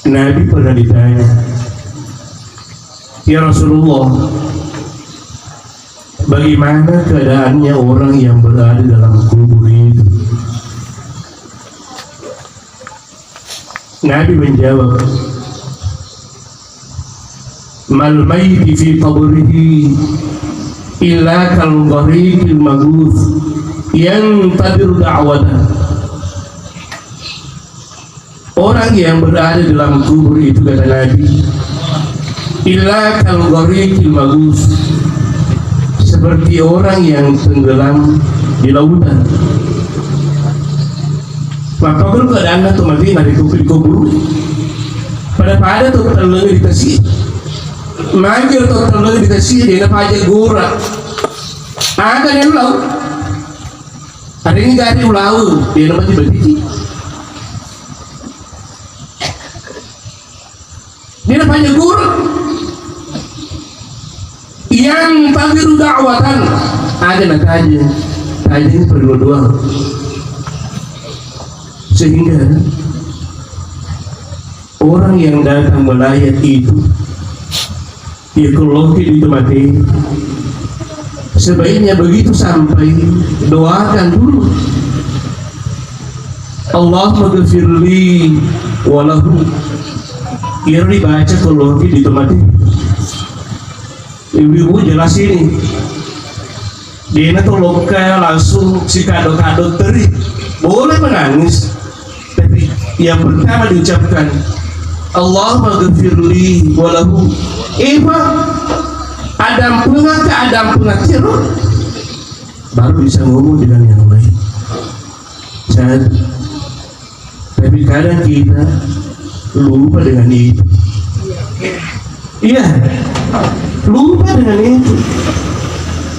Nabi pernah ditanya, "Ya Rasulullah, bagaimana keadaannya orang yang berada dalam kubur itu?" Nabi menjawab, "Mal mayyit fi qabrihi illa kal ghariqil maghuz yantadir da'watan." Orang yang berada dalam kubur itu, kata Nabi, illa kal ghariqil maghuz, seperti orang yang tenggelam di lautan. Maka kalau keadaan tu mati nari kubur pada tu terlalu dikasih manggil tu terlalu dikasih dia nak aja gura ada yang lau ada ini gari ulau dia nak mati berhenti dia nak aja gura yang tabiru da'watan ada nak aja ini perlu doang. Sehingga orang yang datang melayat itu dia keloki di tempat ini, sebaiknya begitu sampai doakan dulu, Allahumma ghfirli walahu. Ia dibaca keloki di tempat ini. Ibu-ibu jelas ini dia tuh loka langsung si kado-kado teri boleh menangis. Tapi yang pertama diucapkan Allahumma ghfirli walahu. Adam pengakhiran baru bisa ngomong dengan yang lain. Tapi kadang kita lupa dengan itu. Iya, lupa dengan itu.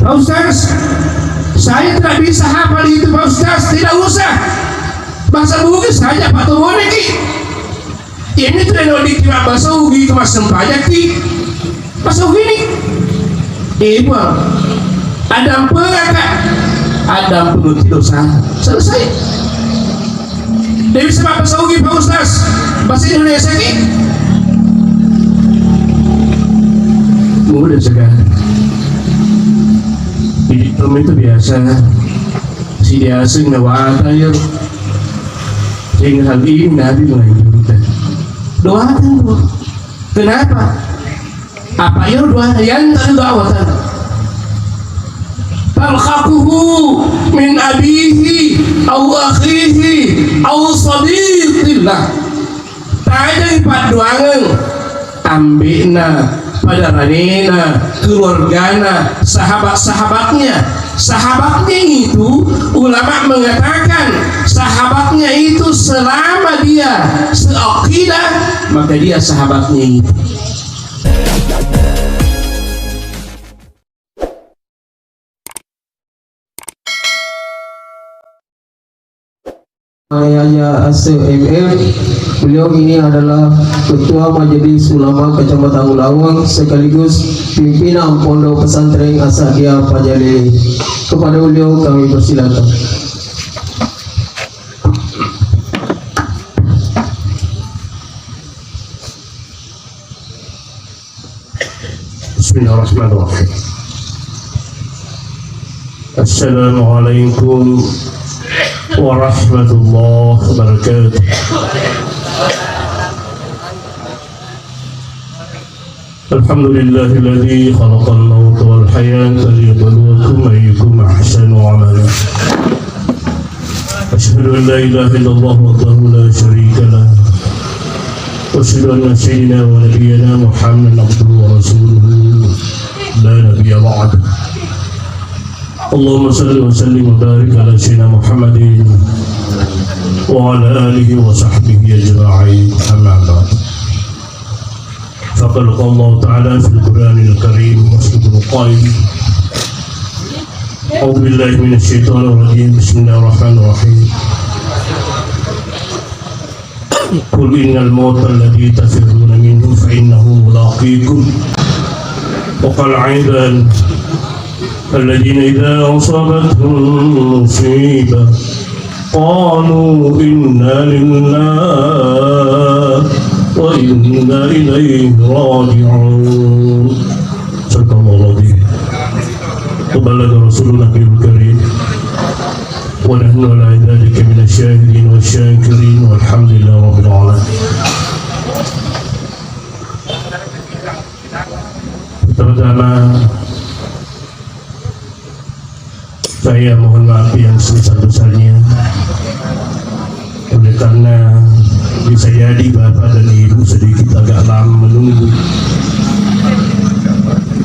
Pak Ustaz, saya tidak bisa hafal itu Pak Ustaz. Tidak usah bahasa Bugis saja Pak Tumone ki. Ini tidak dikira bahasa Ugi ke mas sempajak ki. Bahasa Ugi ini. Ibu, Adam pengakak, Adam penuh dosa. Selesai. Dia bisa bahasa Ugi Pak Ustaz. Bahasa Indonesia ki. Mudah sekali. Di film itu biasa si dia asing nawata ya. Sehingga hal ini Nabi menganjurkan doakan dulu. Kenapa? Apa ya doa yang tadi doakan? Talqaquhu min abihi aw akhihi aw sadiqillah. Tanya empat doangan ambina pada ranena, keluargana, sahabatnya itu ulama mengatakan sahabatnya itu selama dia seakidah maka dia sahabatnya itu. Ayahnya ACMM, beliau ini adalah Ketua Majelis Ulama Kecamatan Ulawang sekaligus pimpinan Pondok Pesantren As-Sa'diyah Pajale. Kepada beliau kami persilakan. Bismillahirrahmanirrahim. Assalamualaikum warahmatullahi wabarakatuh. Alhamdulillahilladzi khalaqal mauta wal hayata liyabluwakum ayyukum ahsanu amala. Asyhadu an la ilaha illallah wahdahu la syarika lah. Wa asyhadu anna sayyidina wa nabiyyana Muhammadan abduhu wa rasuluhu la nabiyya ba'dahu. Allahumma salli wa sallim wa barik ala sayyidina Muhammadin wa ala alihi wa sahbihi ajma'in. Amma ba'd. Faqad qala Allah ta'ala fil Qur'anil Karim wasdaqul qail. A'udzu billahi minasy syaithanir rajim. Bismillahirrahmanirrahim. Qul innal mauta alladzi tafirruna minhu fa innahu mulaqikum. Wa qala 'aidan الذين إذا أصابتهم مصيبة قالوا إنا لله وإنا إليه راجعون. صدق الله العظيم وبلغ رسولنا النبي الكريم ونحن على ذلك من الشاهدين والشاكرين والحمد لله رب العالمين. Pertama, saya mohon maaf yang sebesar-besarnya oleh karena bisa jadi Bapak dan Ibu sedikit agak lama menunggu.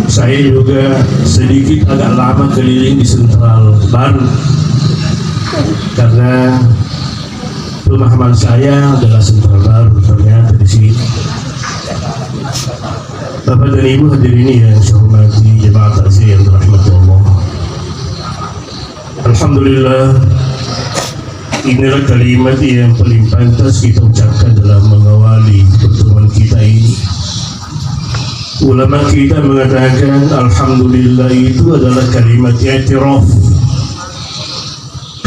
Saya juga sedikit agak lama keliling di Sentral Baru karena pemahaman saya adalah Sentral Baru, ternyata di sini. Bapak dan Ibu hadirin yang saya hormati, jemaah takziah yang dirahmati Allah. Alhamdulillah, inilah kalimat yang paling pantas kita ucapkan dalam mengawali pertemuan kita ini. Ulama kita mengatakan Alhamdulillah itu adalah kalimat i'tiraf,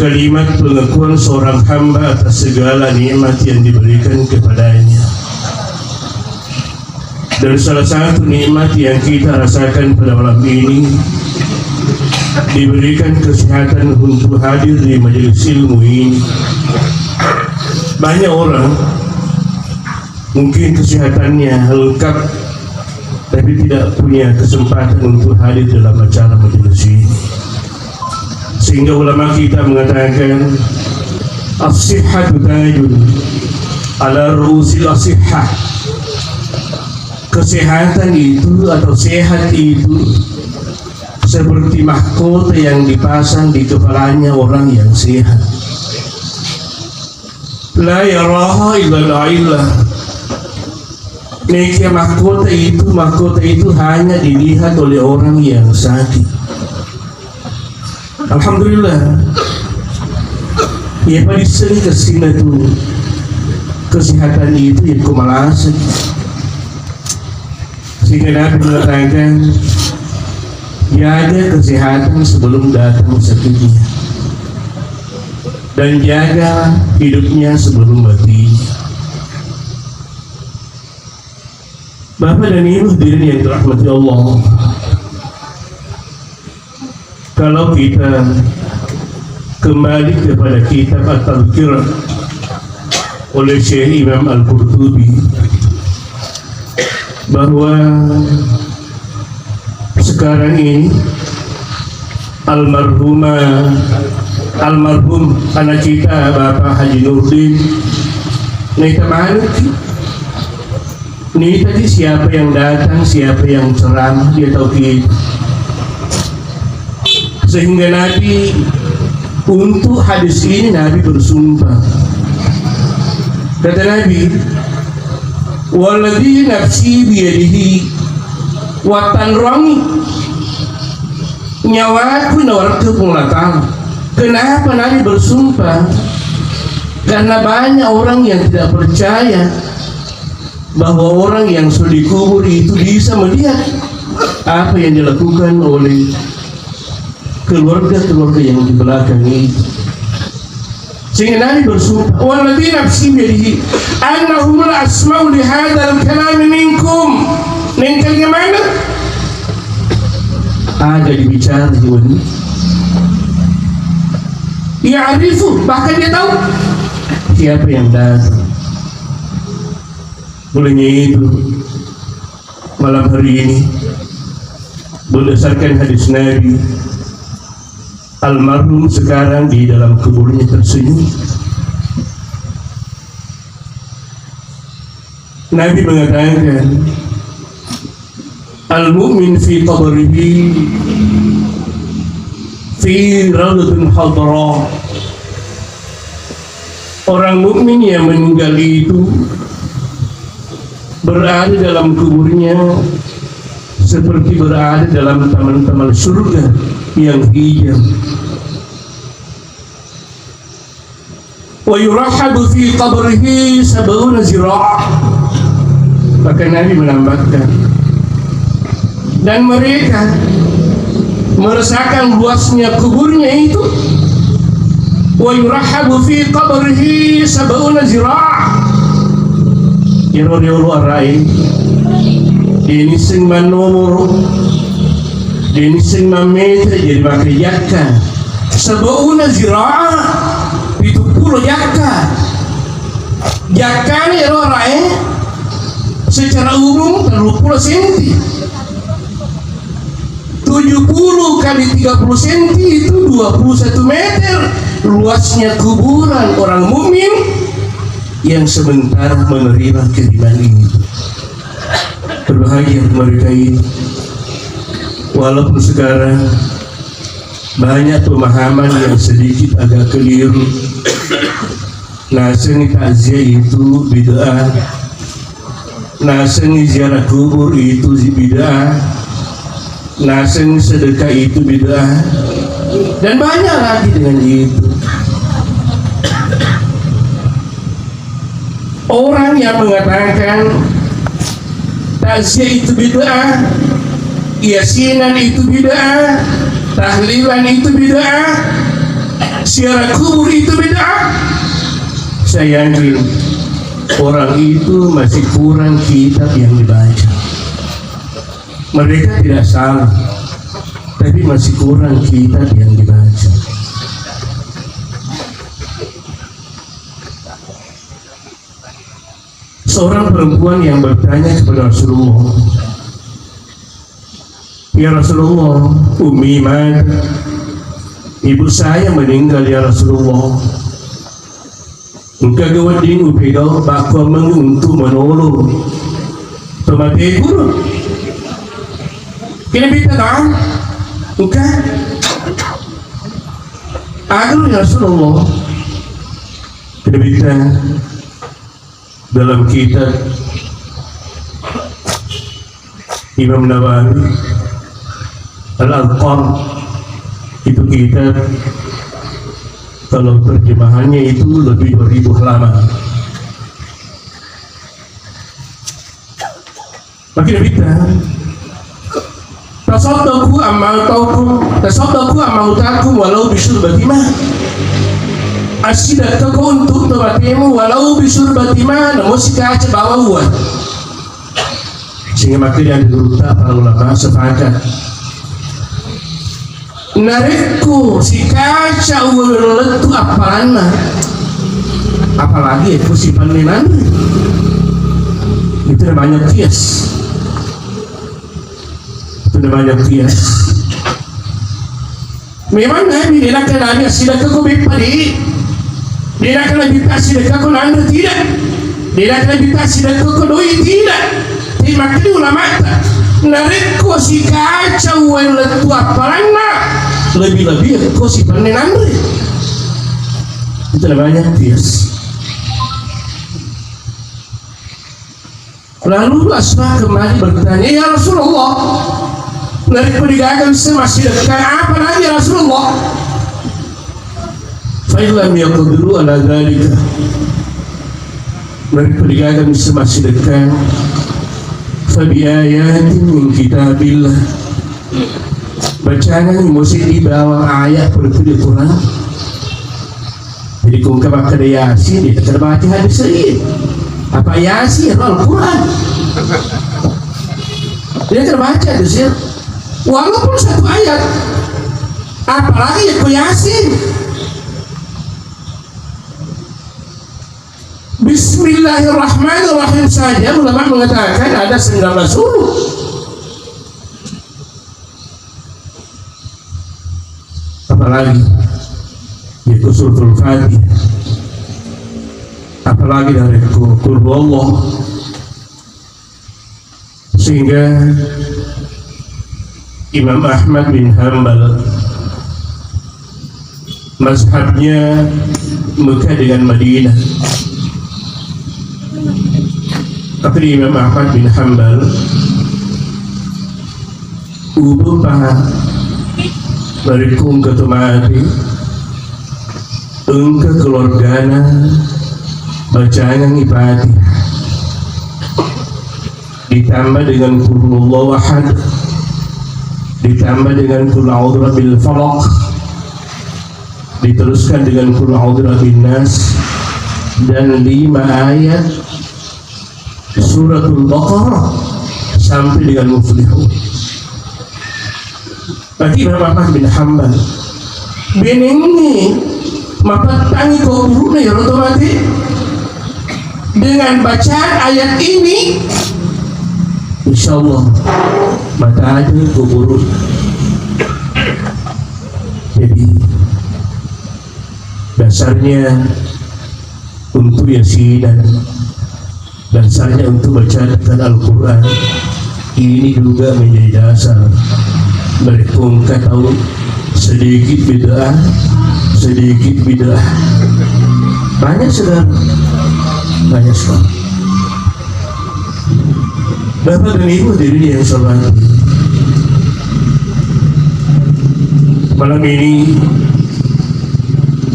kalimat pengakuan seorang hamba atas segala nikmat yang diberikan kepadanya. Dan salah satu nikmat yang kita rasakan pada malam ini, diberikan kesehatan untuk hadir di majelis ilmu ini. Banyak orang mungkin kesehatannya lengkap tapi tidak punya kesempatan untuk hadir dalam acara majelis ini, sehingga ulama kita mengatakan as-sihhatu tajun ala ru'usil as-sihhah. Kesehatan itu atau sehat itu seperti mahkota yang dipasang di kepalanya orang yang sehat. La yaraha illa al-illah. Nikah mahkota itu hanya dilihat oleh orang yang sakit. Alhamdulillah. Ya pada sering kesini tu kesehatan itu yang kumalasan. Sehingga Nabi mengatakan jaga kesehatan sebelum datang sakitnya, dan jaga hidupnya sebelum matinya. Bapak dan Ibu hadirin yang dirahmati Allah, kalau kita kembali kepada kitab At-Tadhkirah oleh Syekh Imam Al-Qurtubi, bahwa sekarang ini almarhum anak kita Bapak Haji Nurdin ini kemana? Ini tadi siapa yang datang, siapa yang ceramah, dia tahu kita. Sehingga Nabi untuk hadis ini Nabi bersumpah. Kata Nabi, walladzi nafsi biyadihi wa tanrami, nyawaku nawartu pengulatang. Kenapa Nabi bersumpah? Karena banyak orang yang tidak percaya bahwa orang yang sudah dikubur itu bisa melihat apa yang dilakukan oleh keluarga-keluarga yang di belakang itu. Sehingga Nabi bersumpah, walladzi nafsi biyadihi annahum la asma'u li hadzal kalam minkum. Nengkalnya mana? Ada dibicara di sini. Ya'rifu, bahkan dia tahu siapa yang datang. Olehnya itu malam hari ini berdasarkan hadis Nabi, almarhum sekarang di dalam kuburnya tersenyum. Nabi mengatakan al-mu'min fi qabrihi fi rawdatin hadra. Orang mukmin yang meninggal itu berada dalam kuburnya seperti berada dalam taman-taman surga yang hijau. Wa yurahabu fi qabrihi 70 zira'ah. Maka Nabi menambahkan, dan mereka merasakan luasnya kuburnya itu. Wa yurahabu fi qabrihi 70 zira'ah, Yoro arai ini sing manomor ini sing mameter jadi makai yakka sebuah ziraah itu pulau yakka yakka ni yoro arai secara umum 30 senti 70 kali 30 cm itu 21 meter luasnya kuburan orang mukmin yang sebentar menerima kiriman ini. Berbahagia mereka ini, walaupun sekarang banyak pemahaman yang sedikit agak keliru. Naseng takziah itu bid'ah, naseng ziarah kubur itu bid'ah, naseng sedekah itu bid'ah, dan banyak lagi dengan itu. Orang yang mengatakan takziah itu bid'ah, yasinan itu bid'ah, tahlilan itu bid'ah, ziarah kubur itu bid'ah, saya yakin orang itu masih kurang kitab yang dibaca. Mereka tidak salah, tapi masih kurang kitab yang dibaca. Seorang perempuan yang bertanya kepada Rasulullah, "Ya Rasulullah, Ummi mat, ibu saya meninggal ya Rasulullah. Engkau gawadin upegau bakwa menguntu menolong tomate guru. Kini kita kan? Engkau agar ya Rasulullah. Kini kita dalam kitab Imam Nawawi Al-Alqam itu kitab kalau terjemahannya itu lebih 2000 halaman. Makin kita tasaddaqu amma utakum walau bisurbati ma. Asidataku untuk tempatmu walau bisurbati ma, namun sikaca bawa uang. Sehingga makanya diurutkan para ulama sepakat narikku sikaca uang letu apalana, apalagi itu si panlinan itu namanya kias, itu namanya kias. Memang Nabi dia nak nanya sidataku bepadi, dia nak lebih sidataku nanda tidak, dia nak lebih sidataku doi tidak. Tapi makanya ulama narikku sikaca uang letu apalana, lebih-lebih kau si panen andre itu namanya kias. Lalu Asma kembali bertanya, ya Rasulullah, dari pendidikan masih dekat apa lagi ya Rasulullah? Fa'ilam yaqdiru ala dzalika, dari pendidikan masih dekat fabi ayatin min kitabillah, bacaan musik di bawah ayat berfirman Quran. Jadi kung kabak kada Yasin dia terbaca hadis ini. Apa Yasin Al-Quran? Dia terbaca hadis ini. Walaupun satu ayat, apalagi itu Yasin. Bismillahirrahmanirrahim saja ulama mengatakan ada 19 huruf. Apalagi yaitu suratul Fatihah, apalagi dari qul huwallah. Sehingga Imam Ahmad bin Hanbal mazhabnya Mekah dengan Madinah. Tapi Imam Ahmad bin Hanbal ubah paham dari kung ketumati engke keluargana bacaan ibadi ditambah dengan qulhuwallahu ahad, ditambah dengan qul a'udzu birabbil falaq, diteruskan dengan qul a'udzu birabbin nas, dan 5 ayat suratul Baqarah sampai dengan Muflihun. Bagi Imam Ahmad bin Hanbal benengi mapatangi ko guru ya otomatis dengan bacaan ayat ini insyaallah mata aja ko guru. Jadi dasarnya untuk yasinan, dasarnya untuk bacaan Al-Quran ini juga menjadi dasar mereka tahu sedikit bid'ah banyak sekali Bapak dan Ibu diri yang hormati, malam ini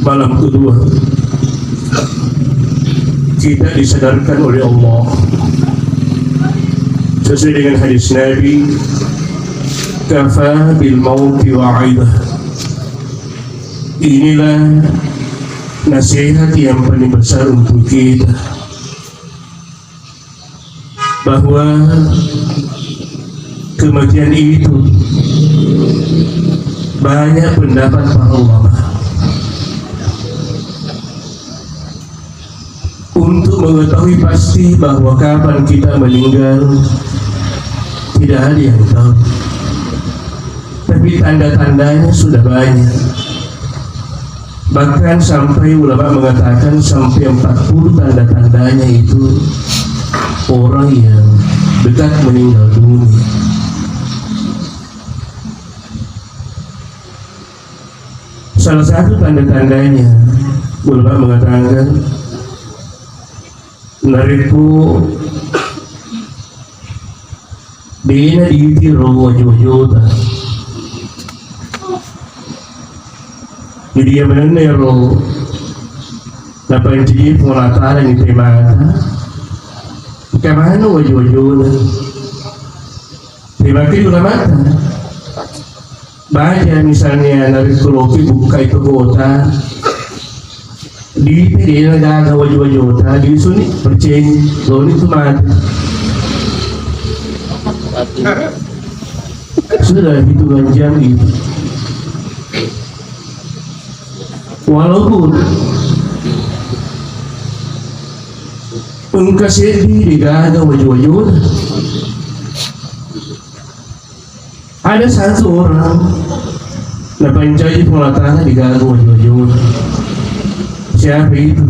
malam kedua kita disadarkan oleh Allah sesuai dengan hadis Nabi, kafa bil mauti wa'idah. Inilah nasihat yang paling besar untuk kita, bahwa kematian itu banyak pendapat para ulama. Untuk mengetahui pasti bahwa kapan kita meninggal tidak ada yang tahu, tapi tanda-tandanya sudah banyak. Bahkan sampai ulama mengatakan sampai 40 tanda-tandanya itu orang yang dekat meninggal dunia. Salah satu tanda-tandanya ulama mengatakan nariku dina diiti wajah-wajah. Jadi yang menero dapat jadi pengolahan yang diterima kemana wajah-wajah terima kasih ulama baca misalnya dari Kulopi buka itu kota di negara wajah-wajah di sini percaya loh itu mati sudah hitungan jam itu. Walaupun engkau sedih digagal wajah-wajah, ada satu orang dapat jadi pengolahan digagal wajah-wajah. Siapa itu?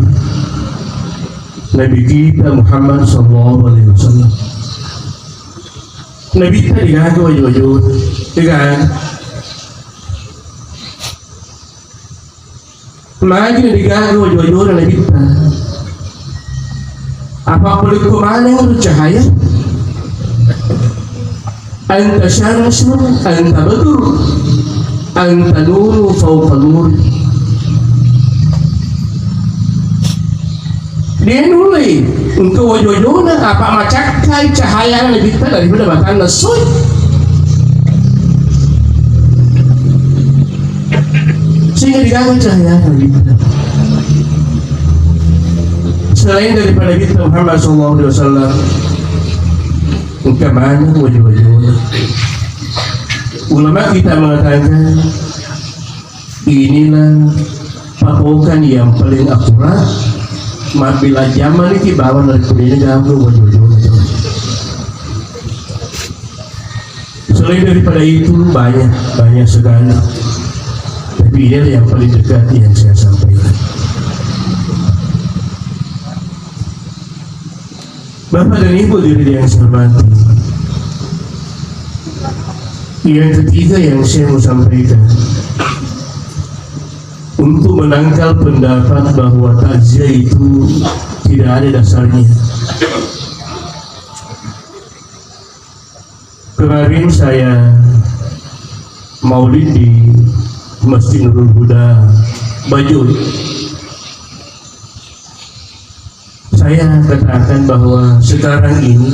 Nabi kita Muhammad SAW. Nabi kita digagal wajah-wajah, digagal. Lagi digagal wajah-wajah Nabi kita. Apa boleh kemana yang bercahaya? Anta syamsun, anta badur, anta nuru fawqa nur. Dia nulai untuk wajah-wajahnya apa macakai cahaya Nabi kita daripada bahkan nasoi. Sehingga digagal cahaya Nabi kita. Selain daripada kita Muhammad SAW, kemana wajah-wajah? Ulama kita mengatakan inilah patokan yang paling akurat. Bila zaman ini bawa dari dunia jauh wajah-wajah. Selain daripada itu banyak sekali. Tapi ini yang paling dekat yang saya sampaikan. Bapak dan Ibu diri yang saya hormati, yang ketiga yang saya mau sampaikan, untuk menangkal pendapat bahwa takziah itu tidak ada dasarnya. Kemarin saya maulid di Masjid Nurul Huda Bajul. Saya katakan bahwa sekarang ini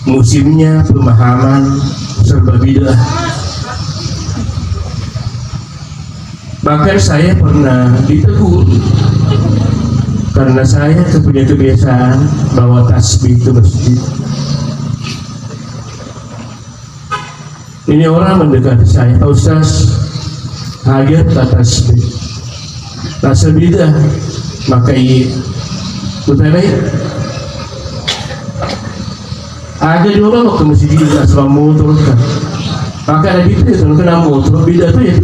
musimnya pemahaman serba bid'ah. Bahkan saya pernah ditegur karena saya punya kebiasaan bawa tasbih ke masjid. Ini orang mendekati saya, Pak Ustaz, hajat tak tasbih, tasbih dah, maka iya, betul ya? Ada juga mau ke masjid tak sebab motor kan, maka ada gitu ya, kena motor beda tu ya.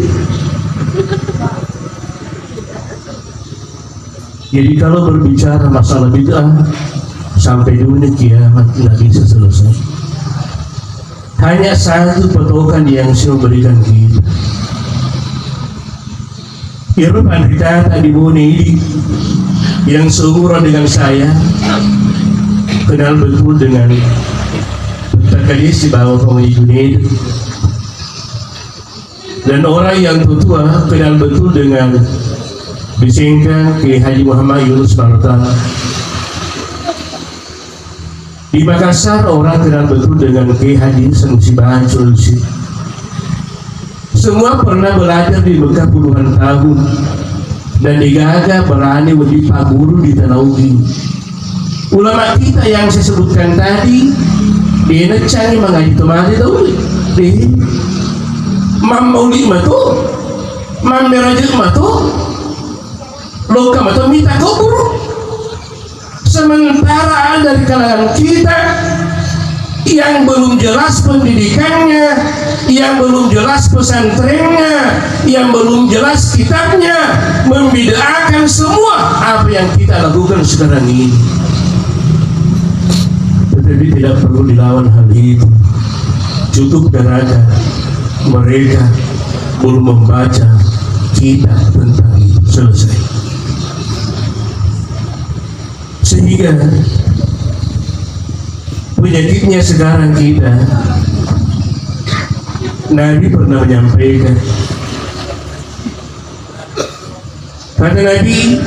Jadi kalau berbicara masalah bid'ah sampai dunia kiamat tidak bisa selesai. Hanya satu patokan yang saya berikan kita. Irfan kita tadi Buni yang seumuran dengan saya, kenal betul dengan terkadis di bawah penghijunid, dan orang yang tua kenal betul dengan disingkat Kiai Haji Muhammad Yunus Barta. Di Makassar orang kenal betul dengan Kiai Haji Sanusi Bahan Solusi. Semua pernah belajar di Mekah puluhan tahun dan digagah berani menjadi pak guru di Tanah Ugi. Ulama kita yang saya sebutkan tadi dia necang mengaji temani tahu deh. Mam Mauli matu, Mam Merajak matu, Loka matu minta kau guru. Sementara dari kalangan kita yang belum jelas pendidikannya, yang belum jelas pesantrennya, yang belum jelas kitabnya, membid'ahkan semua apa yang kita lakukan sekarang ini. Tetapi tidak perlu dilawan hal itu. Cukup karena mereka belum membaca kitab tentang itu, selesai. Sehingga penyakitnya sekarang kita, Nabi pernah menyampaikan, kata Nabi,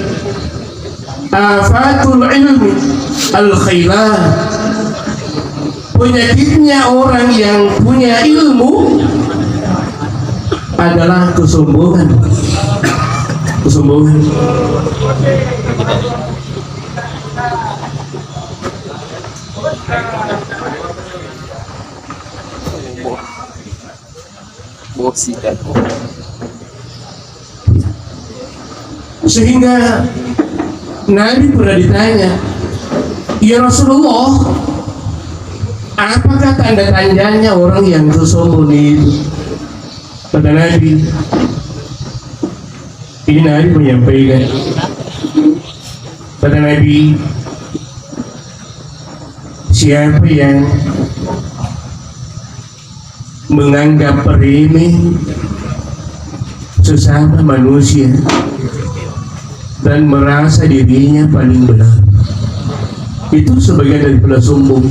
afatul ilmi al-khailan, penyakitnya orang yang punya ilmu adalah kesombongan. Kesombongan. Sehingga Nabi pernah ditanya, ya Rasulullah, apakah tanda-tandanya orang yang sombong itu? Kata Nabi, ini Nabi menyampaikan, kata Nabi, siapa yang menganggap remeh sesama manusia dan merasa dirinya paling benar, itu sebagian daripada sombong.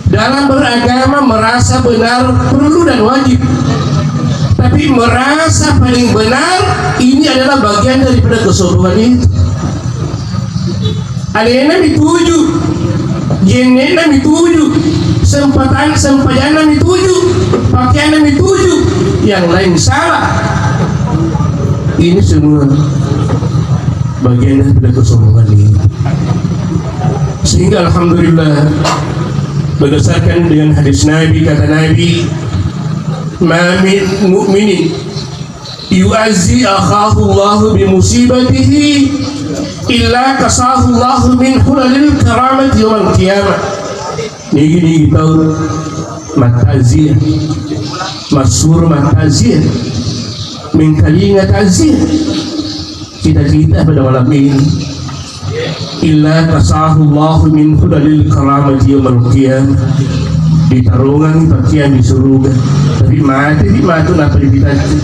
Dalam beragama merasa benar perlu dan wajib, tapi merasa paling benar ini adalah bagian daripada kesombongan itu. Ada yang dituju, jenena dituju, sempadan dituju, pakaian dituju, yang lain salah. Ini semua bagian daripada kesombongan ini. Sehingga alhamdulillah, berdasarkan dengan hadis Nabi, kata Nabi, ma min mu'minin yu'azzi akhahu Allah bi musibatihi illa kasahu Allah min hulalil karamati yawmal qiyamah. Ini tahu mataziyah, masyhur mataziyah, mengkalinga taziyah kita pada malam ini, illa kasahu Allah min hulalil karamati yawmal qiyamah, ditarungan pakaian di surga, tapi mati di matu napa dibitati.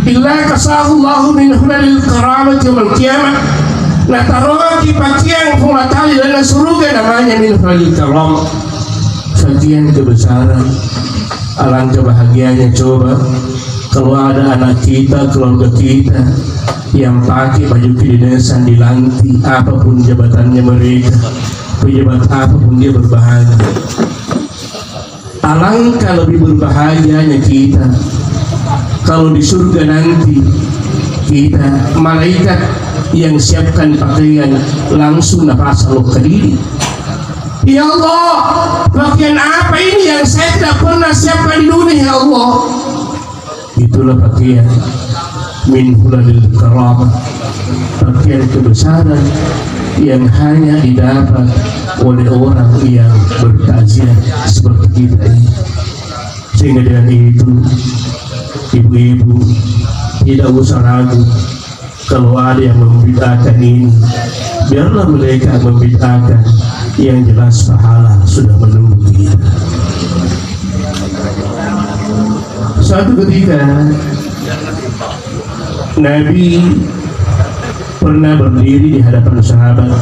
Illa kasahu Allah min hulalil karamati yawmal qiyamah, nah tarungan di pakaian pengatali dalam surga namanya min hulalil karamah, pakaian kebesaran. Alangkah bahagianya coba kalau ada anak kita, keluarga kita yang pakai baju kedinasan dilantik, apapun jabatannya mereka, pejabat apapun dia berbahagia. Alangkah lebih berbahagianya kita kalau di surga nanti kita malaikat yang siapkan pakaian langsung napasang ke diri. Ya Allah, pakaian apa ini yang saya tidak pernah siapkan di dunia, ya Allah? Itulah pakaian min hulalil karamah, pakaian kebesaran yang hanya didapat oleh orang yang bertakziah seperti kita ini. Sehingga dengan itu, ibu-ibu tidak usah ragu kalau ada yang membid'ahkan ini, biarlah mereka membid'ahkan, yang jelas pahala sudah menunggu kita. Suatu ketika Nabi pernah berdiri di hadapan sahabat.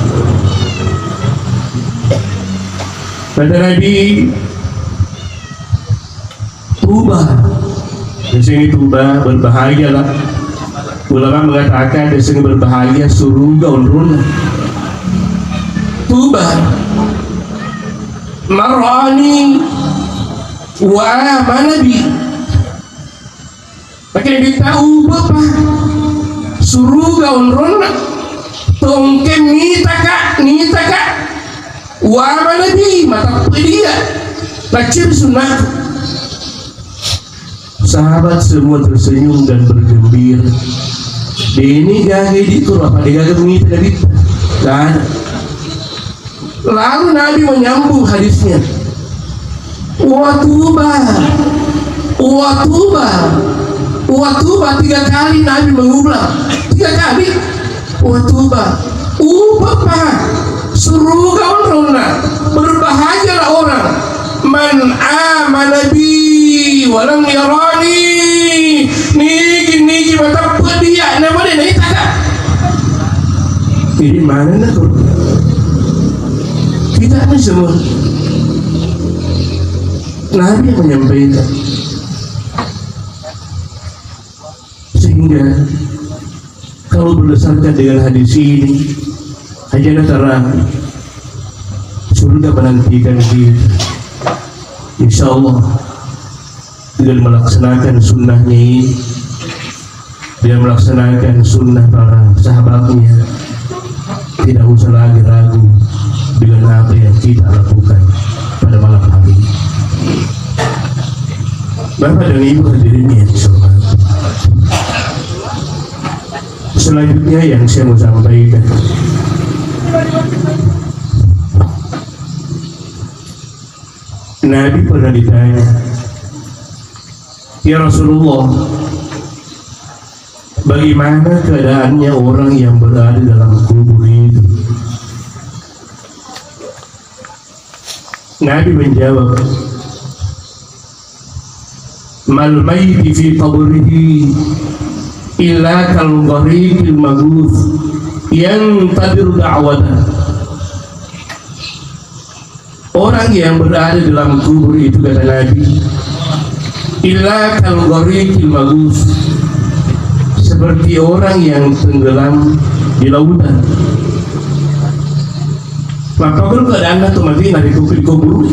Kata Nabi, Tuba, di sini Tuba berbahagialah. Ulama mengatakan di sini berbahagia surga unrun. Tuba marani wa amanabi. Pakai ditahu apa? Surga unrun tongkem nitaka wa amanabi mata dia bacir sunnah. Sahabat semua tersenyum dan bergembira. Ini gaya itu apa? Dia gaya mengita Nabi. Dan lalu Nabi menyambung hadisnya. Wa tuba, tiga kali Nabi mengulang. 3 kali. Wa tuba, upapa, surga orang, berbahagialah orang. Man amana bi walam yarani, niki mata pedia nama dia ni tak. Jadi mana nak kita ini semua Nabi yang menyampaikan, sehingga kalau berdasarkan dengan hadis ini hanya terang surga menantikan kita. Insya Allah dengan melaksanakan sunnahnya ini, dia melaksanakan sunnah para sahabatnya, tidak usah lagi ragu dengan apa yang kita lakukan pada malam hari ini. Bapak dan Ibu hadirin yang dihormati, selanjutnya yang saya mau sampaikan, Nabi pernah ditanya, ya Rasulullah, bagaimana keadaannya orang yang berada dalam kubur itu? Nabi menjawab, mal mayti fi qabrihi illa kal ghariqil maghuz yantadir da'watan. Orang yang berada dalam kubur itu, kata Nabi, illa kal ghariqil maghuz, seperti orang yang tenggelam di lautan. Maka kalau keadaan tu mati nanti kubur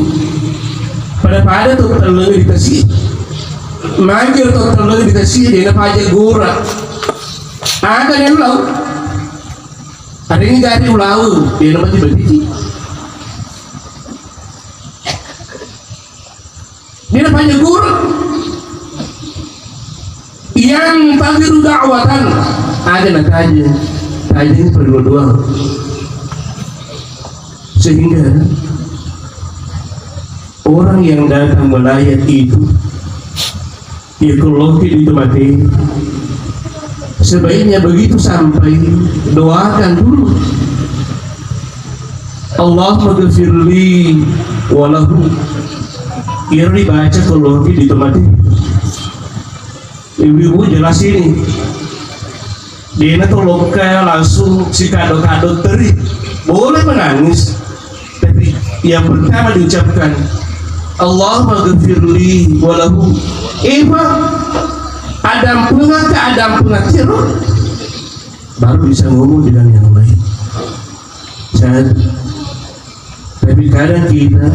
pada tu terlalu dikasih magir tu terlalu dikasih dia nak aja gora ada yang laut ada ini dari ulau dia nak mati berhenti dia nak aja gora yang tabiru da'watan ada nak aja ini perlu doang. Sehingga orang yang datang melayat itu, ya kalau di tempat ini, sebaiknya begitu sampai doakan dulu, Allahumma ghafirli walahu. Ya dibaca kalau di tempat ini. Ibu-ibu jelas ini, dia tuh lokal langsung si kado-kado teri, boleh menangis. Tapi yang pertama diucapkan Allahumma ghafirli walahu. Adam pengatir baru bisa ngomong dengan yang lain. Tapi kadang kita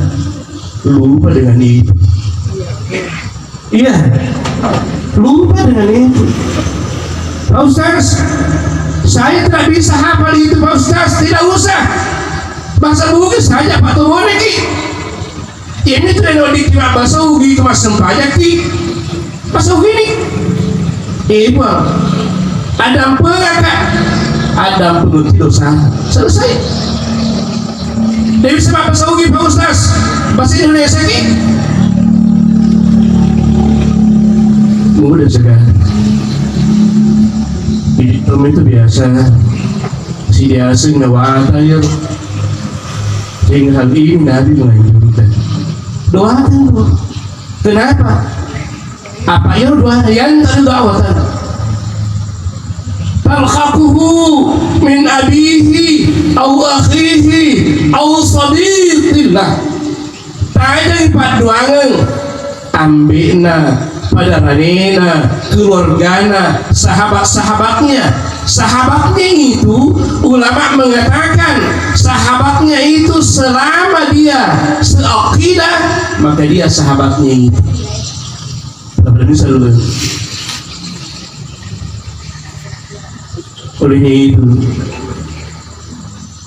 lupa dengan itu. Iya, lupa dengan itu. Pak Ustaz, saya tidak bisa hafal itu Pak Ustaz. Tidak usah, bahasa Bugis saja Pak Tumone ki. Ini tidak ada dikira bahasa Ugi ke mas sempajak ki. Bahasa Ugi ini ibu ada pengakak, ada penuntut dosa, selesai. Dia bisa bahasa Ugi Pak Ustaz, bahasa Indonesia ki mudah sekali. Di film itu biasa si dia asing nawata ya, sehingga hal ini Nabi menganjurkan doakan dulu. Kenapa? Apa ya doa yang tadi doawatan? Talhaquhu min abihi au akhihi au sadiqillah. Tanya paduangan ambina pada ranena, keluargana, sahabat-sahabatnya. Sahabatnya itu ulama mengatakan sahabatnya itu selama dia seakidah maka dia sahabatnya itu. Olehnya itu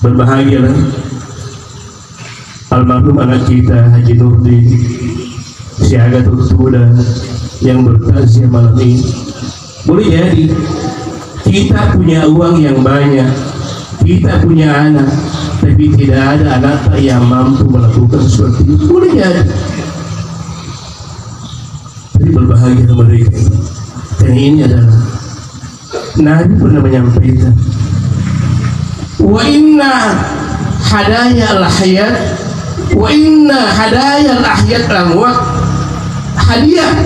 berbahagialah almarhum anak kita Haji Nurdin Siagatul Tuda yang bertaziah malam ini. Boleh jadi kita punya uang yang banyak, kita punya anak, tapi tidak ada anak yang mampu melakukan seperti itu. Boleh jadi. Jadi berbahagia mereka. Dan ini adalah Nabi pernah menyampaikan, wa inna hadaya al-hayat wa inna hadaya al-ahyat al-amwat. Hadiah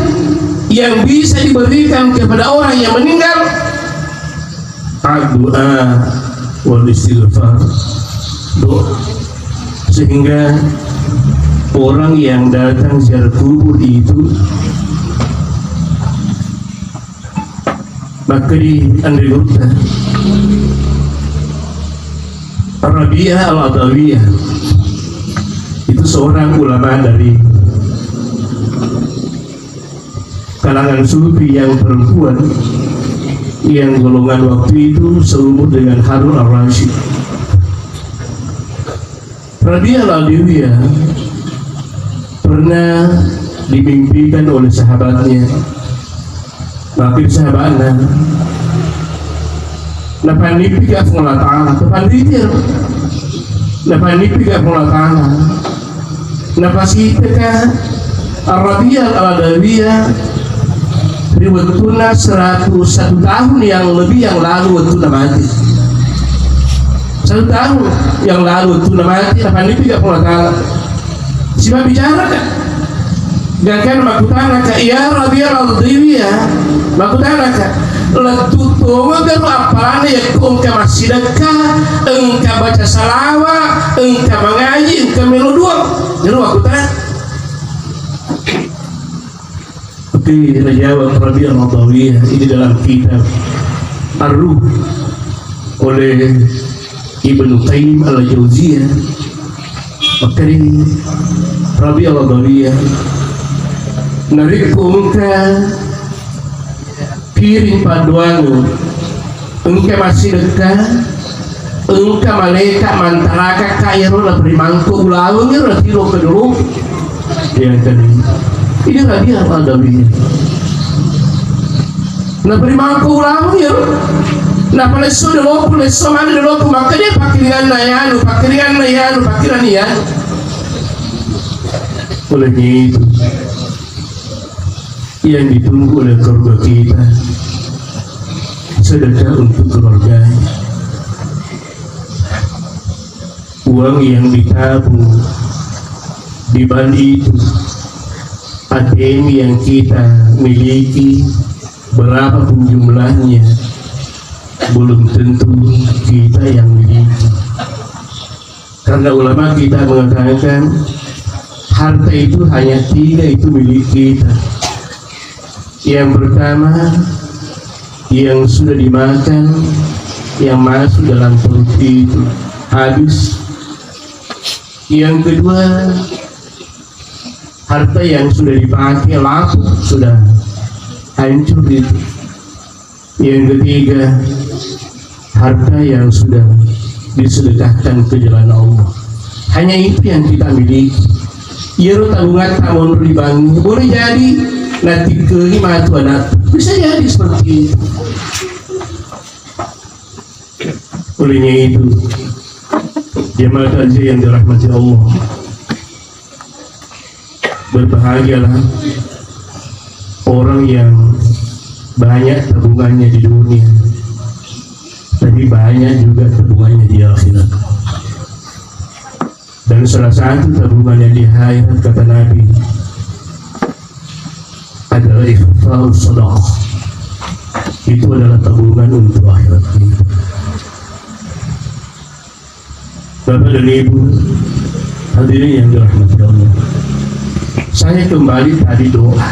yang bisa diberikan kepada orang yang meninggal doa wal istighfar, doa, sehingga orang yang datang ziarah kubur itu maka dianggurkan Rabi'ah al-Adawiyah itu seorang ulama dari kalangan sufi yang perempuan yang golongan waktu itu seumur dengan Harun al-Rashid. Rabi'ah al-Adawiyah pernah dimimpikan oleh sahabatnya, makin sahabatnya napanipi ka Allah Ta'ala napanitir napanipi ka Allah Ta'ala napasita ka Rabi'ah al-Adawiyah riwayatuna 101 tahun yang lebih yang lalu waktu mati. 1 tahun yang lalu waktu mati napanipi ka Allah Ta'ala siapa bicara kan? Gankan makutanaka ya Rabi'ah al-Adawiyah makutanaka letutunga garu apalana ya engka masidaka engka baca salawat engka mengaji engka meludua garu makutan. Oke, jawab Rabi'ah al-Adawiyah ini dalam kitab Ar-Ruh oleh Ibnu Qayyim al-Jauziyah. Maka ini Rabi'ah al-Adawiyah narikku engka piring paduangu engka masih dekat engka malaikat mantaraka kairola primangku ulawang ira tiro kedulu yang tadi ini Rabi'ah al-Adawiyah na primangku ulawang ira na paleso de leso mana de loku maka dia pakiringan na yanu pakiran yanu oleh itu yang ditunggu oleh keluarga kita sedekah untuk keluarganya, uang yang ditabung di Bali itu, ATM yang kita miliki berapapun jumlahnya belum tentu kita yang miliki, karena ulama kita mengatakan harta itu hanya 3 itu milik kita. Yang pertama yang sudah dimakan, yang masuk dalam perut itu habis. Yang kedua harta yang sudah dipakai laku sudah hancur itu. Yang ketiga, harta yang sudah disedekahkan ke jalan Allah. Hanya itu yang kita miliki. Ia tabungan tahun ribangi boleh jadi nanti ke lima anak bisa jadi seperti itu. Olehnya itu, jemaah takziah yang dirahmati Allah, berbahagialah orang yang banyak tabungannya di dunia, tapi banyak juga tabungannya di akhirat. Dan salah satu tabungannya di akhirat, kata Nabi, adalah ikhfaus sadaqah. Itu adalah tabungan untuk akhirat ini. Bapak dan Ibu hadirin yang dirahmati Allah, saya kembali tadi doa.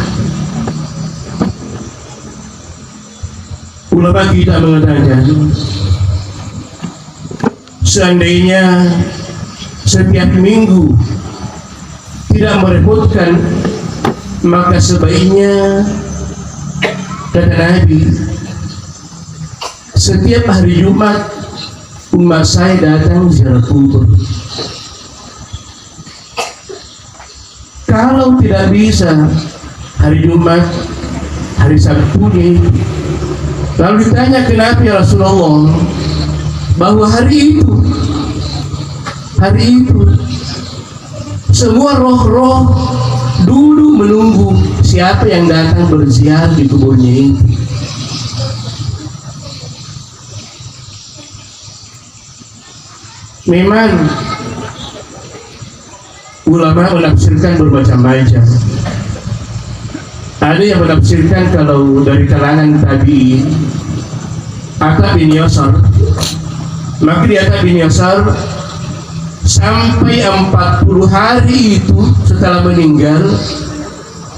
Ulama kita mengatakan, seandainya setiap minggu tidak merepotkan, maka sebaiknya, kata Nabi, setiap hari Jumat umat saya datang ziarah kubur. Kalau tidak bisa hari Jumat, hari Sabtunya itu. Lalu ditanya, kenapa ya Rasulullah? Bahwa hari itu semua roh-roh dulu menunggu siapa yang datang berziarah di kuburnya ini. Memang ulama menafsirkan bermacam-macam. Ada yang menafsirkan kalau dari kalangan tabi'in, Atta bin Yasar, maka di Atta bin Yasar sampai 40 hari itu setelah meninggal,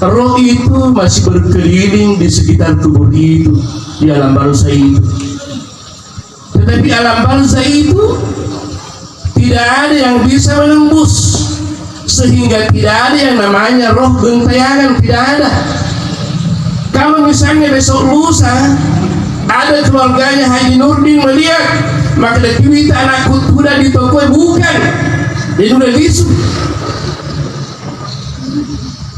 roh itu masih berkeliling di sekitar kubur itu, di alam barzah itu. Tetapi alam barzah itu tidak ada yang bisa menembus, sehingga tidak ada yang namanya roh gentayangan, tidak ada. Kalau misalnya besok lusa ada keluarganya Haji Nurdin melihat, maka kita anakku sudah di toko, bukan, dia sudah disu.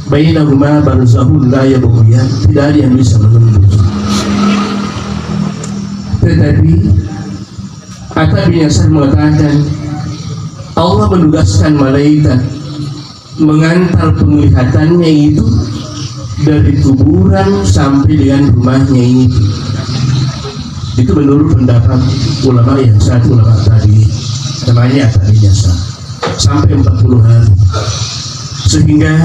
Bainahuma barzahun la yabghiyan, tidak ada yang bisa menembus. Tetapi Atta bin Yasar mengatakan, Allah menugaskan malaikat mengantar penglihatannya itu dari kuburan sampai dengan rumahnya ini. Itu menurut pendapat ulama yang satu, ulama tadi namanya Atta bin Yasar, sampai 40 hari. Sehingga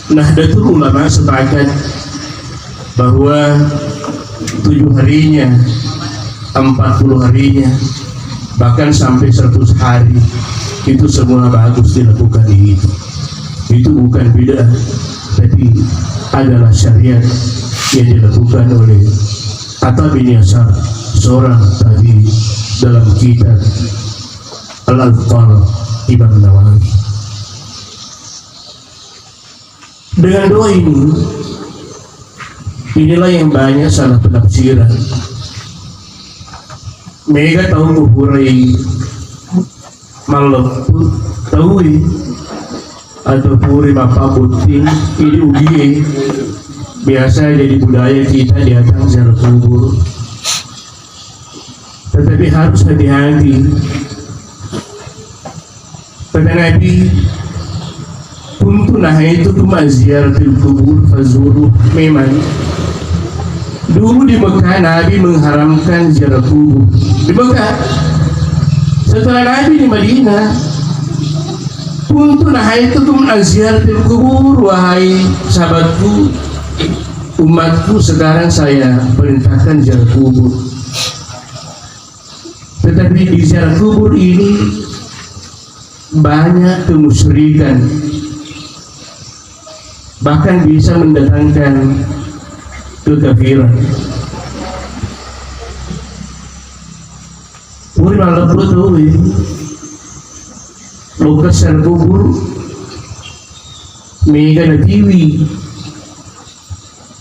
Nahdlatul Ulama sepakat bahwa 7 harinya, 40 harinya, bahkan sampai 100 hari itu semua bagus dilakukan itu. Itu bukan bid'ah, tapi adalah syariat yang dilakukan oleh Atta bin Yasar, seorang tabi dalam kitab Al-Adhkar Imam Nawawi. Dengan doa ini, inilah yang banyak salah penafsiran. Mereka tahu kuburai malam tahu atau puri mapa putih ini ugie biasa jadi budaya kita di atas ziarah kubur. Tetapi harus hati-hati. Kata Nabi, kuntu nahaitu kuma ziaratil kubur fazuru. Memang dulu di Mekah Nabi mengharamkan ziarah kubur di Mekah. Setelah Nabi di Madinah, kuntu nahaytukum an ziyaratil kubur, wahai sahabatku, umatku, sekarang saya perintahkan ziarah kubur. Tetapi di ziarah kubur ini banyak kemusyrikan, bahkan bisa mendatangkan kekafiran. Puri malam betul lukas dan kubur mega na TV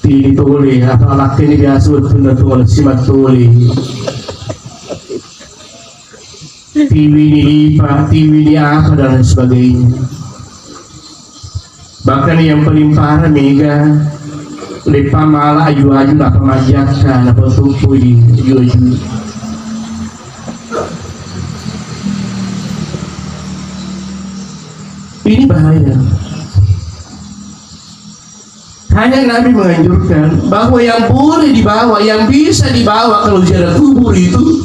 ini tuli apa laki ini biasa betul betul simat tuli TV ini lipat, TV ini apa dan lain sebagainya. Bahkan yang paling parah mega lepa malah aju-aju apa majakan apa tumpu di aju-aju. Ini bahaya. Hanya Nabi menganjurkan bahwa yang boleh dibawa, yang bisa dibawa kalau ziarah kubur itu,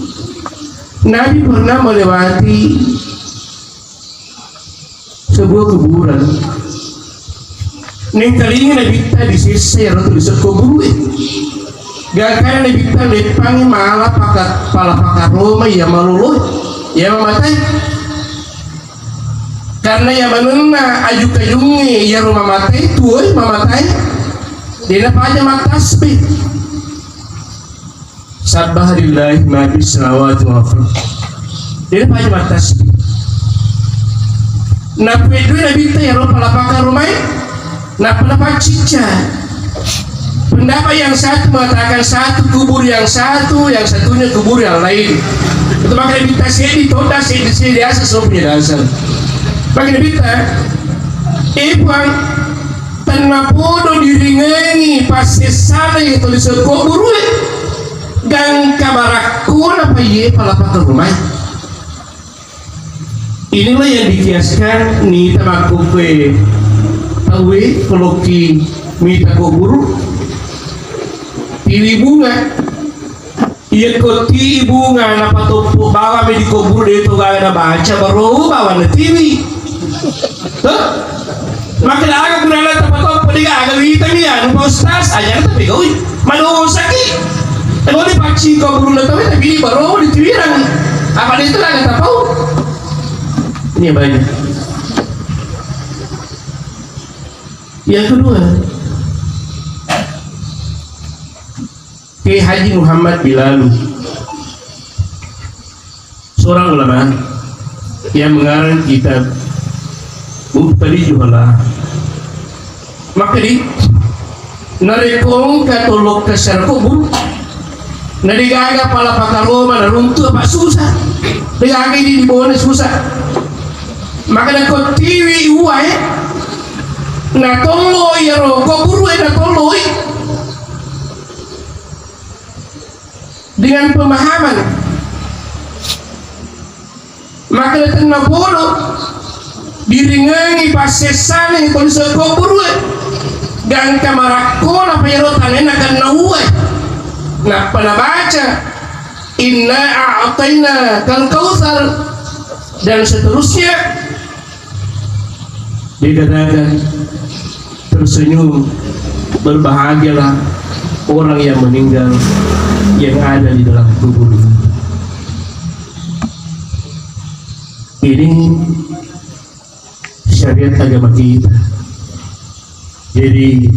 Nabi pernah melewati sebuah kuburan. Neng kali ini Nabi kita disisir atau disekubur. Gak kaya Nabi kita lepangi malah pala pakar Roma ya maluluh, ya mematai. Karena yang menena aju kayungi ya rumah mati tuoi mamatai dia aja makasbi sabbahalillahi ma bis samawati wa fil dia aja makasbi na pedu nabi ta ya rumah lapakar rumah na pendapat cica pendapat yang satu mengatakan satu kubur yang satu yang satunya kubur yang lain itu makanya kita sedi toda sedi asa sopnya dasar. Bagi kita, ipang tanapodo diringangi pasti sana itu disekobur gang kabarakuna paye palapa ke rumah. Inilah yang dikiaskan ni tamakupe tawe peloki mita kubur pilih bunga. Iya koti bunga napa tupu bawa di kubur itu gak ada baca baru bawa na TV. Makin agak berada tempat apa dia agak kita ni ya, numpang stas aja tapi kau mana sakit. Kalau di paci kau belum datang tapi baru di TV orang apa dia itu lah nggak tahu. Ini yang banyak. Yang kedua, Kiai Haji Muhammad Bilalu, seorang ulama yang mengarang kitab Muhtadi Juhala. Maka di narekong katulog ke syar kubur nadigaga pala pakaroma na runtuh apa susah digaga di bawah susah maka na ko TV uai na toloy yaro kubur na toloy dengan pemahaman maka datang na bodoh diringangi pasesana yang kau bisa kubur gang kamarakona payarotan akan nauai nak pernah baca inna a'tayna kal kautsar dan seterusnya dikatakan tersenyum berbahagialah orang yang meninggal yang ada di dalam kubur ini syariat agama kita. Jadi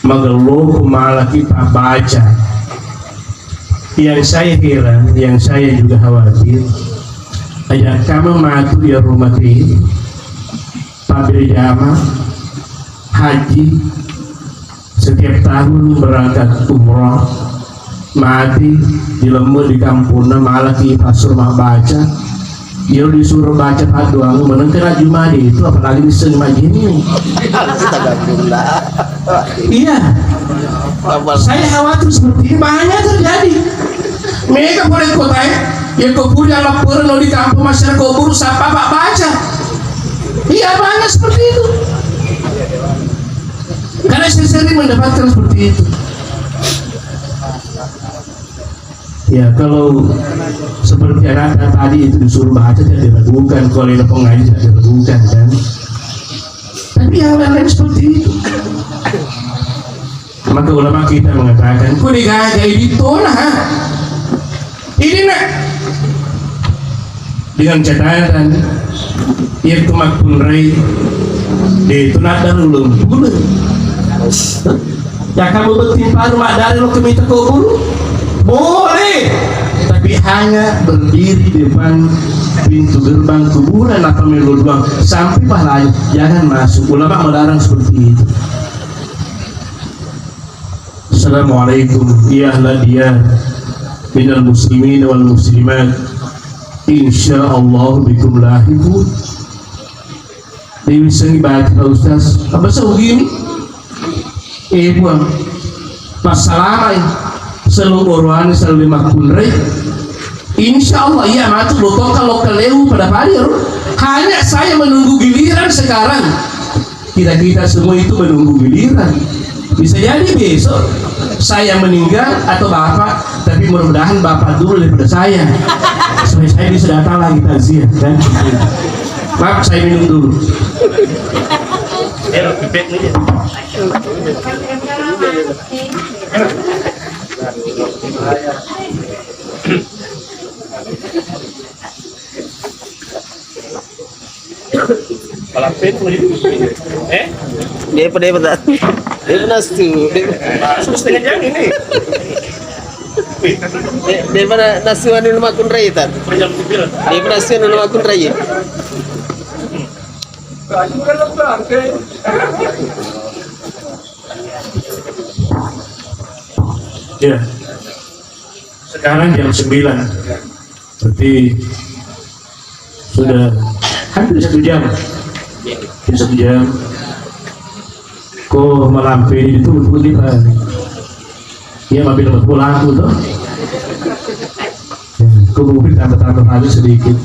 mengeluh malah kita baca. Yang saya heran, yang saya juga khawatir, ayat kamu matu ya rumah ini, pabrik jamaah haji setiap tahun berangkat umrah mati di lembur di kampungnya malah kita rumah baca. Dia disuruh baca paduang menengkera Jumadi itu apalagi di seni majini. Iya. Saya khawatir seperti ini banyak terjadi. Mereka boleh kota ya kubur yang lapor di kampung masyarakat kubur siapa pak baca. Iya banyak seperti itu. Karena saya sering mendapatkan seperti itu. Ya kalau seperti anak tadi itu disuruh baca tidak diragukan, kalau ini pengaji tidak diragukan kan. Tapi yang lain seperti itu. Maka ulama kita mengatakan, kau digajah itu lah. Ini nak dengan catatan yang kemakun rai itu nak darulung boleh. Ya kamu bertimpa rumah dari lo keminta kubur. Boleh, tapi hanya berdiri di depan pintu gerbang kuburan atau meluluang sampai pahalanya, jangan masuk. Ulama melarang seperti itu. Assalamualaikum ya ahla diyar minal muslimin wal muslimat, insyaallah bikum lahiqun. Dewi sengi baca Ustaz apa begini buang pasalamai seluruh orang selalu makun rei. Insyaallah ya matu botol lokal leu pada padir. Hanya saya menunggu giliran sekarang. Kita semua itu menunggu giliran. Bisa jadi besok saya meninggal atau bapak, tapi mudah-mudahan bapak dulu daripada saya, supaya saya bisa datang lagi takziah kan. Maaf saya minum dulu. Palapit mo dito. Dia pada dia pernah setengah jam ini. Dia pernah nasuhan dulu makun raya tan. Dia pernah nasuhan dulu makun raya. Ya. Sekarang jam 9. Berarti sudah hampir 1 jam. 1 jam. Kok melampaui itu betul Pak? Ya mampir dapat pulang tuh. Kok mungkin tambah lagi sedikit.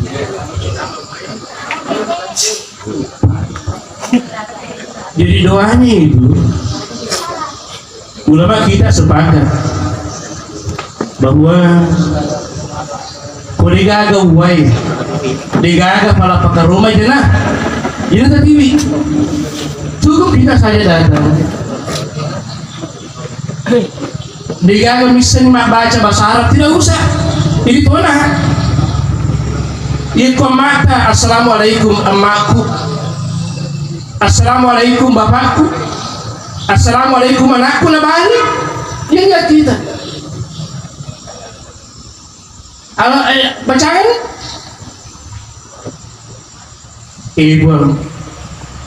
Jadi doanya itu ulama kita sepakat bahwa kau digaga uai, digaga malah pakai rumah jenah, jadi tadi cukup kita saja datang. Digaga misalnya mak baca bahasa Arab tidak usah, ini tuh nah. Ikom mata assalamualaikum emakku, assalamualaikum bapakku, assalamualaikum anakku nabani, ya enggak kita. Bacaan ibu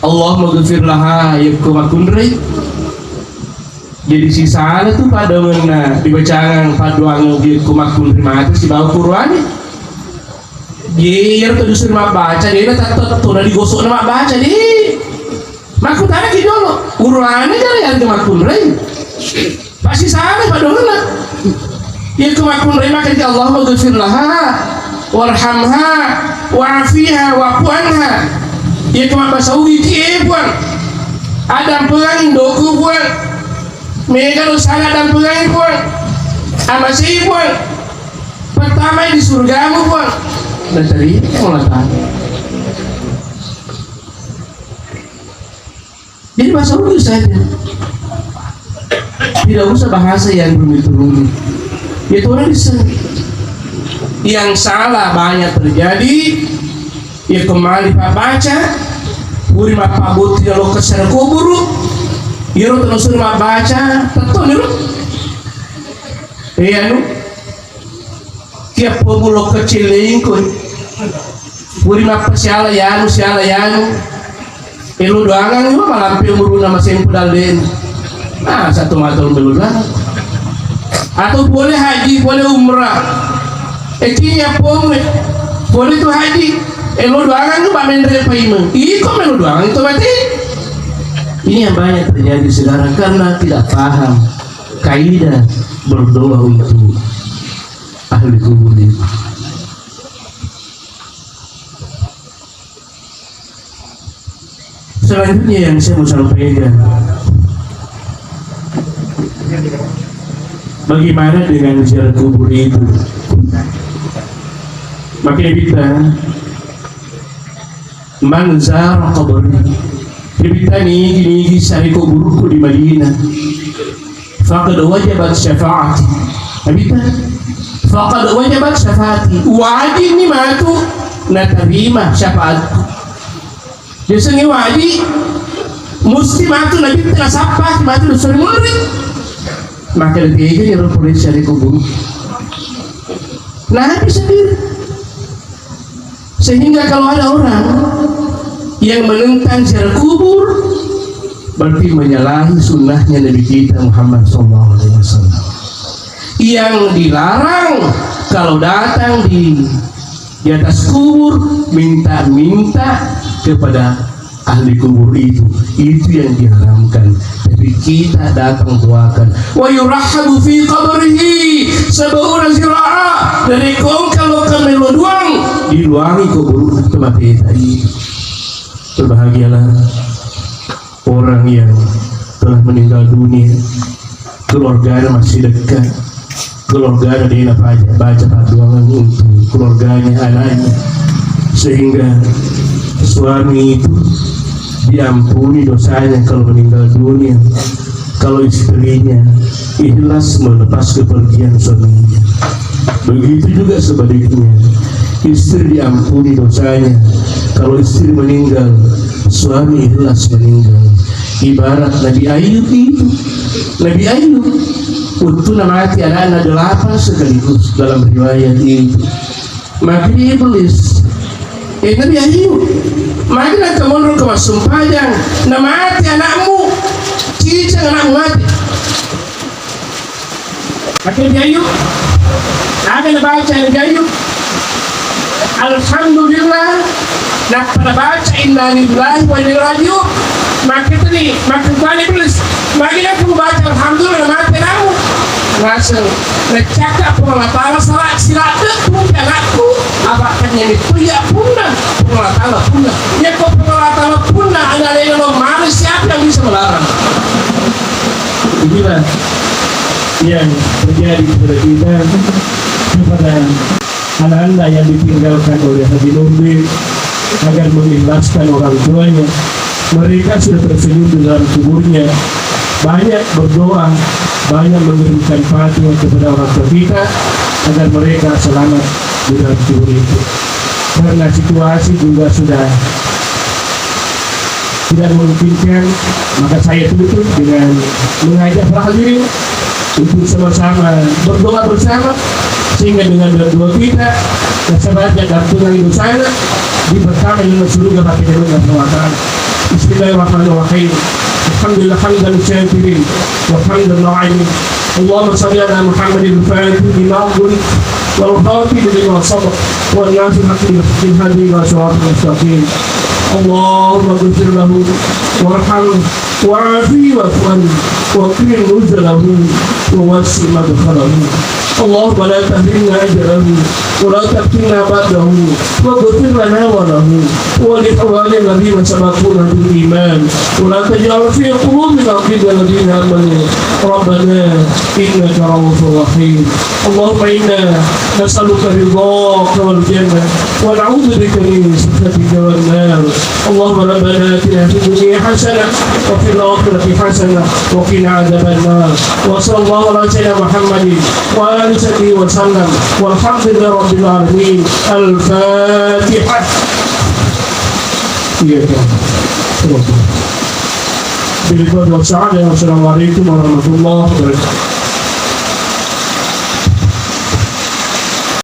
Allah maghfir laha yakum jadi sisa itu pada mana dibacaan paduan yakum mata si bawa Qur'an dia tuh disuruh baca dia tak tuh udah digosok nama baca deh makut anak itu loh Qur'an aja yang kemakun pasti salah pada mana ya kemakun maka di Allah maghfir laha warhamha wa'afiha wa'fuanha ya kemak basawi ti buang adam perang doku buang mega dosana dan perang buang amasi buang pertama di surgamu buang dan tadi mulai jadi bahasa Urdu saja tidak usah bahasa yang rumit-rumit itu orang disini yang salah banyak terjadi ya kembali pak baca buri mak pabut tidak lo kesana kuburu ya lo terus mak baca tentu nih lo iya nu tiap pemulok kecil lingkun buri mak siala yanu elu doangan itu malam umur nama sen pedal den nah satu matul belulah atau boleh haji boleh umrah ekinya boleh tuh haji elu doangan itu pamen dari paimen iko melu doangan itu berarti ini yang banyak terjadi sekarang karena tidak paham kaidah berdoa untuk ahli kubur itu. Selanjutnya yang saya mau sampaikan, bagaimana dengan ziarah kubur itu? Makanya kita manzar kubur. Kita nih cari kuburku di Madinah. Faqad wajabat syafaati. Kita faqad wajabat syafaati. Wajib nih matu naterima syafaatku. Biasanya wajib mesti matu nabi telah sapa matu dosa murid. Maka dia yang boleh cari kubur. Nabi sendiri. Sehingga kalau ada orang yang menentang ziarah kubur berarti menyalahi sunnahnya Nabi kita Muhammad SAW. Yang dilarang kalau datang di atas kubur minta-minta kepada ahli kubur itu yang diharamkan. Tapi kita datang doakan, wa yurahabu fi qabrihi sab'una zira'a, dari kalau kami luang diluangi kubur kematian tadi. Berbahagialah orang yang telah meninggal dunia, keluarganya masih dekat, keluarganya dia baca perjuangan untuk keluarganya, anaknya, sehingga suami itu diampuni dosanya kalau meninggal dunia, kalau istrinya ikhlas melepas kepergian suaminya. Begitu juga sebaliknya, istri diampuni dosanya kalau istri meninggal, suami ikhlas meninggal. Ibarat Nabi Ayub itu, Nabi Ayub untuk mati anak-anak 8 sekaligus dalam riwayat itu. Maka iblis Nabi Ayub, maka kamu ke sumpahnya, nama mati anakmu, cicing anakmu mati. Maka Nabi Ayub, ada baca Nabi Ayub, alhamdulillah, nak pada baca inna lillahi wa inna ilaihi raji'un. Maka tadi, maka tadi iblis, maka aku baca alhamdulillah mati anakmu. Langsung ngecakap Allah Ta'ala salah silata pun anakku abaknya itu ya punah Allah Ta'ala punah ya kok Allah Ta'ala punah ada yang manusia siapa yang bisa melarang. Inilah yang terjadi kepada kita, kepada anak-anak yang ditinggalkan oleh Haji Nurdin agar mengikhlaskan orang tuanya. Mereka sudah tersenyum di dalam kuburnya, banyak berdoa, banyak mengirimkan fatwa kepada orang tua kita agar mereka selamat di dalam kubur itu. Karena situasi juga sudah tidak memungkinkan, maka saya tutup dengan mengajak para hadirin untuk sama-sama berdoa bersama, sehingga dengan doa kita kesebaran gantungan hidup saya diberkati dengan surga bagi Allah SWT. Bismillahirrahmanirrahim. Alhamdulillah hamdan syakirin wa hamdan na'imin. Allahumma salli ala Muhammadin al-Fatih lima ughliq wal khatimi lima sabaq wal nasihati bil hadi wa siratal mustaqim. Allahumma ighfir lahu warhamhu wa'afihi wa'fu anhu wa qim nuzulahu wa wasi' madkhalahu. اللهم لا تهدنا أجره ولا تفتنا بعده واغفر لنا وله ولإخواننا الذين سبقونا بالإيمان ولا تجعل في قلوبنا غلا للذين آمنوا ربنا إنك رؤوف رحيم. اللهم إنا نسألك رضاك والجنة ونعوذ بك من سخطك والنار. اللهم ربنا آتنا في الدنيا حسنة وفي الآخرة حسنة وقنا عذاب النار. وصلى الله على سيدنا محمد وعلى آله وسلم والحمد لله رب العالمين. الفاتحة. بالرضا والسعادة. والسلام عليكم ورحمة الله وبركاته.